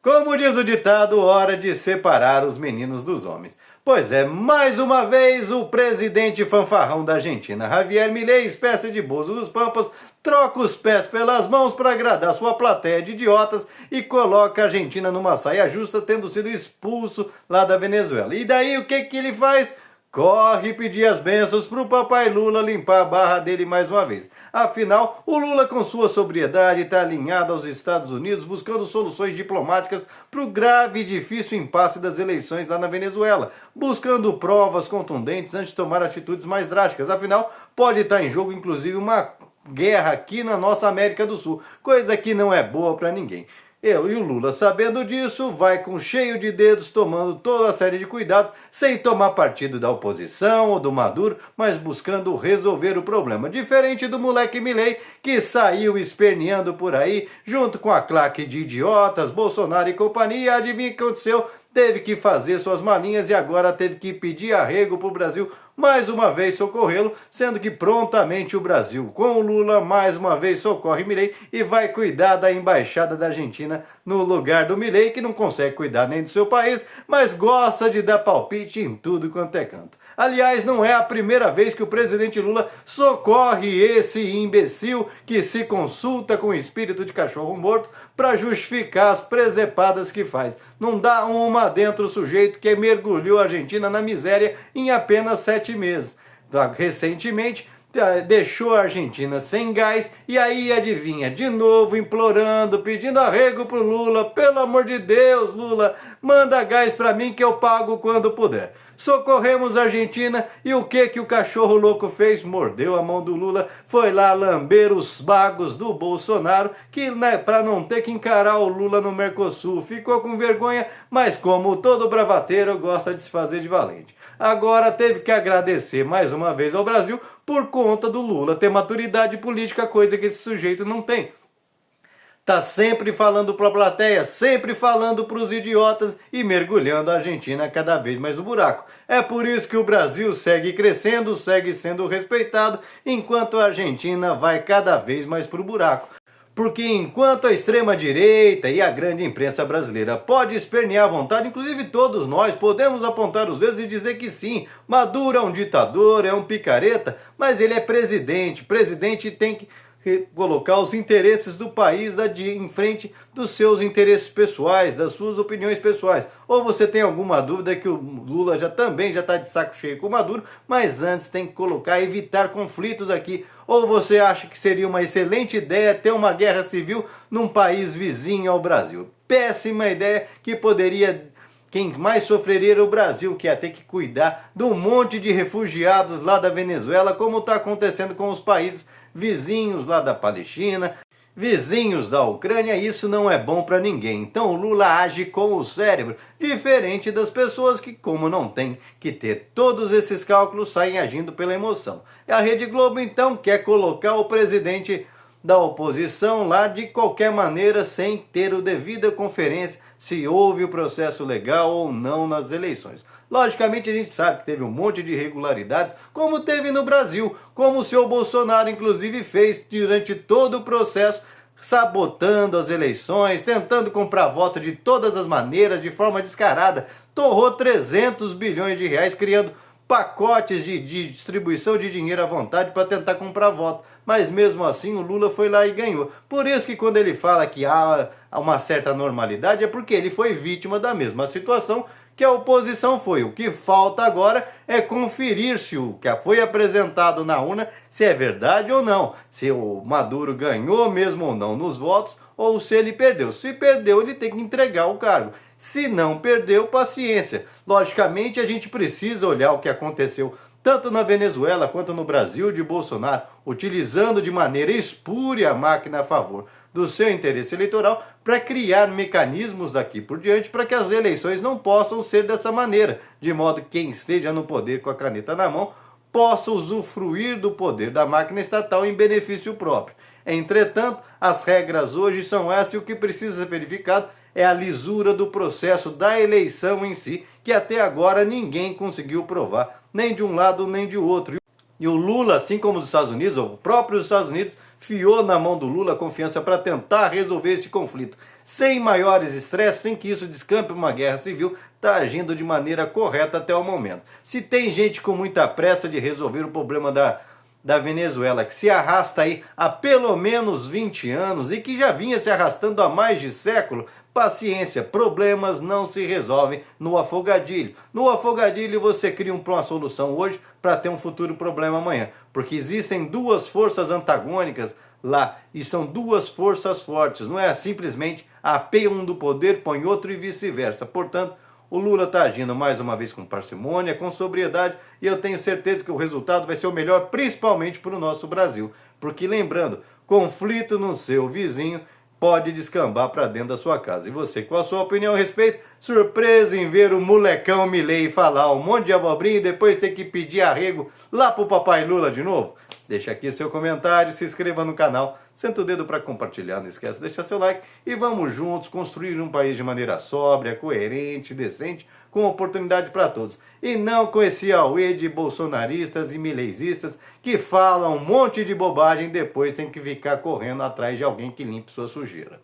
Como diz o ditado, hora de separar os meninos dos homens. Pois é, mais uma vez o presidente fanfarrão da Argentina, Javier Milei, espécie de Bozo dos Pampas, troca os pés pelas mãos para agradar sua plateia de idiotas e coloca a Argentina numa saia justa, tendo sido expulso lá da Venezuela. E daí o que ele faz? Corre pedir as bênçãos pro papai Lula limpar a barra dele mais uma vez. Afinal, o Lula com sua sobriedade está alinhado aos Estados Unidos buscando soluções diplomáticas para o grave e difícil impasse das eleições lá na Venezuela, buscando provas contundentes antes de tomar atitudes mais drásticas. Afinal, pode estar em jogo inclusive uma guerra aqui na nossa América do Sul, coisa que não é boa para ninguém. Eu e o Lula, sabendo disso, vai com cheio de dedos tomando toda a série de cuidados, sem tomar partido da oposição ou do Maduro, mas buscando resolver o problema. Diferente do moleque Milei, que saiu esperneando por aí, junto com a claque de idiotas, Bolsonaro e companhia, adivinha o que aconteceu? Teve que fazer suas malinhas e agora teve que pedir arrego para o Brasil mais uma vez socorrê-lo, sendo que prontamente o Brasil, com o Lula, mais uma vez socorre Milei e vai cuidar da embaixada da Argentina no lugar do Milei, que não consegue cuidar nem do seu país, mas gosta de dar palpite em tudo quanto é canto. Aliás, não é a primeira vez que o presidente Lula socorre esse imbecil que se consulta com o espírito de cachorro morto para justificar as presepadas que faz. Não dá uma dentro o sujeito que mergulhou a Argentina na miséria em apenas 7 meses. Recentemente, deixou a Argentina sem gás e aí adivinha, de novo implorando, pedindo arrego pro Lula, pelo amor de Deus, Lula, manda gás para mim que eu pago quando puder. Socorremos a Argentina e o que o cachorro louco fez? Mordeu a mão do Lula, foi lá lamber os bagos do Bolsonaro, que para não ter que encarar o Lula no Mercosul, ficou com vergonha, mas como todo bravateiro gosta de se fazer de valente. Agora teve que agradecer mais uma vez ao Brasil por conta do Lula ter maturidade política, coisa que esse sujeito não tem. Tá sempre falando para a plateia, sempre falando para os idiotas e mergulhando a Argentina cada vez mais no buraco. É por isso que o Brasil segue crescendo, segue sendo respeitado, enquanto a Argentina vai cada vez mais para o buraco. Porque enquanto a extrema-direita e a grande imprensa brasileira pode espernear à vontade, inclusive todos nós podemos apontar os dedos e dizer que sim, Maduro é um ditador, é um picareta, mas ele é presidente. Presidente tem que colocar os interesses do país em frente dos seus interesses pessoais, das suas opiniões pessoais. Ou você tem alguma dúvida que o Lula também já está de saco cheio com o Maduro, mas antes tem que evitar conflitos aqui. Ou você acha que seria uma excelente ideia ter uma guerra civil num país vizinho ao Brasil? Péssima ideia que poderia... Quem mais sofreria era o Brasil, que ia ter que cuidar de um monte de refugiados lá da Venezuela, como está acontecendo com os países vizinhos lá da Palestina, vizinhos da Ucrânia. Isso não é bom para ninguém. Então o Lula age com o cérebro, diferente das pessoas que, como não tem que ter todos esses cálculos, saem agindo pela emoção. A Rede Globo então quer colocar o presidente da oposição lá de qualquer maneira, sem ter o devido conferência se houve o processo legal ou não nas eleições. Logicamente a gente sabe que teve um monte de irregularidades, como teve no Brasil, como o seu Bolsonaro inclusive fez durante todo o processo, sabotando as eleições, tentando comprar voto de todas as maneiras, de forma descarada, torrou 300 bilhões de reais criando pacotes de distribuição de dinheiro à vontade para tentar comprar voto. Mas mesmo assim o Lula foi lá e ganhou. Por isso que quando ele fala que há uma certa normalidade, é porque ele foi vítima da mesma situação que a oposição foi. O que falta agora é conferir se o que foi apresentado na urna, se é verdade ou não. Se o Maduro ganhou mesmo ou não nos votos, ou se ele perdeu. Se perdeu, ele tem que entregar o cargo. Se não perdeu, paciência. Logicamente, a gente precisa olhar o que aconteceu tanto na Venezuela quanto no Brasil de Bolsonaro, utilizando de maneira espúria a máquina a favor do seu interesse eleitoral para criar mecanismos daqui por diante para que as eleições não possam ser dessa maneira, de modo que quem esteja no poder com a caneta na mão possa usufruir do poder da máquina estatal em benefício próprio. Entretanto, as regras hoje são essas e o que precisa ser verificado é a lisura do processo da eleição em si, que até agora ninguém conseguiu provar, nem de um lado nem de outro. E o Lula, assim como os Estados Unidos, ou o próprio Estados Unidos, fiou na mão do Lula a confiança para tentar resolver esse conflito sem maiores estresses, sem que isso descampe uma guerra civil, está agindo de maneira correta até o momento. Se tem gente com muita pressa de resolver o problema da Venezuela, que se arrasta aí há pelo menos 20 anos e que já vinha se arrastando há mais de século, paciência, problemas não se resolvem no afogadilho. No afogadilho você cria uma solução hoje para ter um futuro problema amanhã, porque existem duas forças antagônicas lá e são duas forças fortes, não é simplesmente apeia um do poder, põe outro e vice-versa. Portanto, o Lula está agindo mais uma vez com parcimônia, com sobriedade, e eu tenho certeza que o resultado vai ser o melhor, principalmente para o nosso Brasil. Porque lembrando, conflito no seu vizinho pode descambar para dentro da sua casa. E você, qual a sua opinião a respeito? Surpresa em ver o molecão Milei falar um monte de abobrinha e depois ter que pedir arrego lá pro papai Lula de novo? Deixa aqui seu comentário, se inscreva no canal, senta o dedo para compartilhar, não esquece de deixar seu like e vamos juntos construir um país de maneira sóbria, coerente, decente, com oportunidade para todos. E não com esse auê de bolsonaristas e mileizistas que falam um monte de bobagem e depois tem que ficar correndo atrás de alguém que limpe sua sujeira.